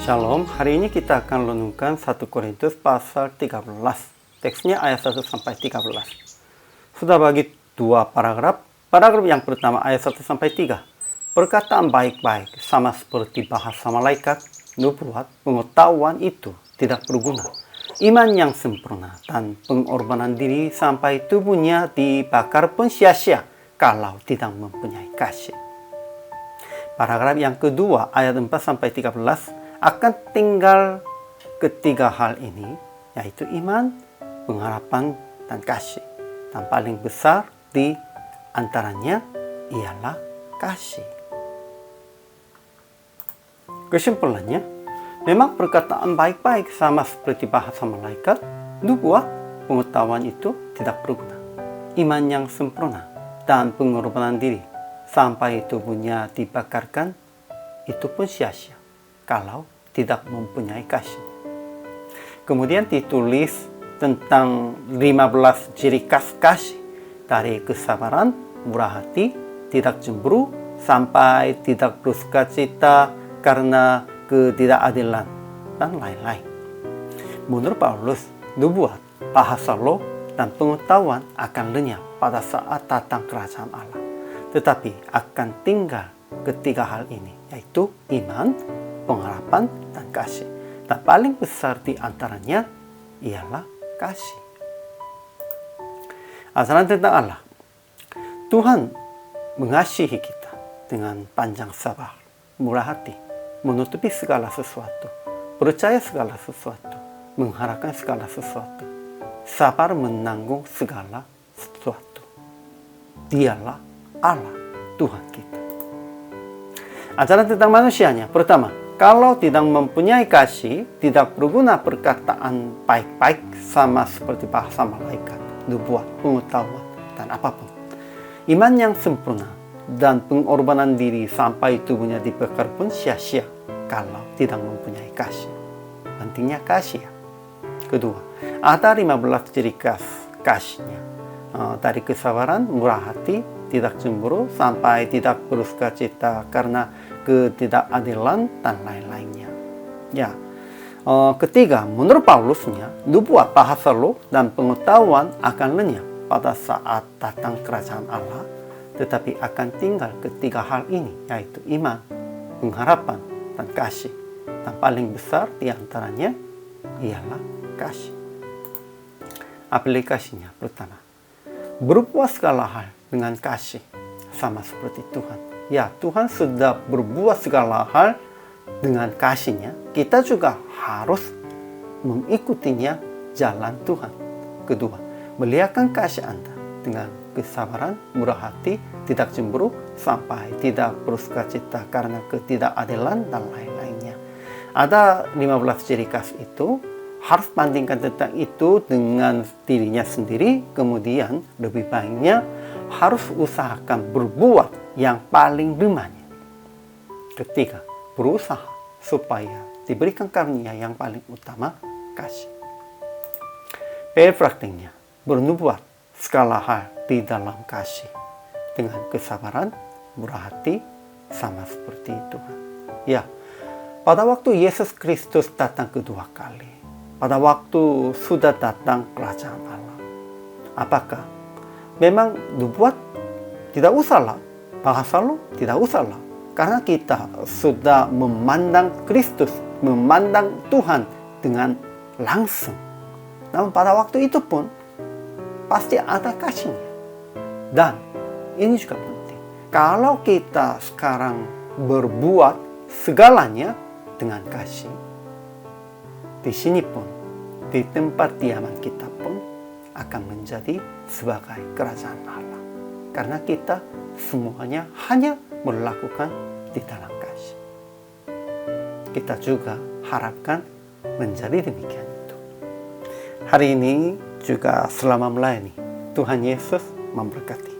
Shalom, hari ini kita akan renungkan 1 Korintus pasal 13. Teksnya ayat 1 sampai 13. Sudah bagi dua paragraf. Paragraf yang pertama ayat 1 sampai 3. Perkataan baik-baik sama seperti bahasa malaikat, nubuat, pengetahuan itu tidak berguna. Iman yang sempurna dan pengorbanan diri sampai tubuhnya dibakar pun sia-sia kalau tidak mempunyai kasih. Paragraf yang kedua ayat 4 sampai 13 akan tinggal ketiga hal ini, yaitu iman, pengharapan, dan kasih. Dan paling besar di antaranya ialah kasih. Kesimpulannya, memang perkataan baik-baik sama seperti bahasa malaikat, nubuat, pengetahuan itu tidak berguna. Iman yang sempurna dan pengorbanan diri sampai tubuhnya dibakarkan itu pun sia-sia kalau tidak mempunyai kasih. Kemudian ditulis tentang 15 ciri khas kasih, dari kesabaran, murah hati, tidak cemburu, sampai tidak bersukacita karena ketidakadilan, dan lain-lain. Menurut Paulus, nubuat, bahasa roh, dan pengetahuan akan lenyap pada saat datang kerajaan Allah. Tetapi akan tinggal ketiga hal ini, yaitu iman, pengharapan, dan kasih. Dan paling besar di antaranya ialah kasih. Ajaran tentang Allah. Tuhan mengasihi kita dengan panjang sabar, murah hati, menutupi segala sesuatu, percaya segala sesuatu, mengharapkan segala sesuatu, sabar menanggung segala sesuatu. Dialah Allah, Tuhan kita. Ajaran tentang manusianya. Pertama, kalau tidak mempunyai kasih, tidak berguna perkataan baik-baik sama seperti bahasa malaikat, nubuat, pengetahuan, dan apapun. Iman yang sempurna dan pengorbanan diri sampai tubuhnya dibakar pun sia-sia kalau tidak mempunyai kasih. Pentingnya kasih ya. Kedua, ada 15 ciri khas kasihnya. Dari kesabaran, murah hati, tidak cemburu, sampai tidak bersukacita karena ketidakadilan, dan lain-lainnya. Ya. Ketiga, menurut Paulusnya, nubuat, bahasa roh, dan pengetahuan akan lenyap pada saat datang kerajaan Allah, tetapi akan tinggal ketiga hal ini, yaitu iman, pengharapan, dan kasih. Dan paling besar di antaranya ialah kasih. Aplikasinya pertama, berbuat segala hal dengan kasih sama seperti Tuhan. Ya, Tuhan sudah berbuat segala hal dengan kasih-Nya. Kita juga harus mengikutinya jalan Tuhan. Kedua, melihatkan kasih Anda dengan kesabaran, murah hati, tidak cemburu, sampai tidak bersukacita karena ketidakadilan, dan lain-lainnya. Ada 15 ciri khas itu, harus bandingkan tentang itu dengan dirinya sendiri, kemudian lebih baiknya harus usahakan berbuat yang paling lemahnya. Ketiga, berusaha supaya diberikan karunia yang paling utama, kasih. Praktiknya, bernubuat segala hal di dalam kasih dengan kesabaran, murah hati, sama seperti Tuhan. Ya, pada waktu Yesus Kristus datang kedua kali, pada waktu sudah datang kerajaan Allah, apakah memang nubuat tidak usahlah, bahasa roh tidak usahlah, karena kita sudah memandang Kristus, memandang Tuhan dengan langsung. Namun pada waktu itu pun pasti ada kasihnya. Dan ini juga penting, kalau kita sekarang berbuat segalanya dengan kasih, di sini pun, di tempat diaman kita pun akan menjadi sebagai kerajaan Allah. Karena kita semuanya hanya melakukan di dalam kasih. Kita juga harapkan menjadi demikian itu. Hari ini juga selama melayani, Tuhan Yesus memberkati.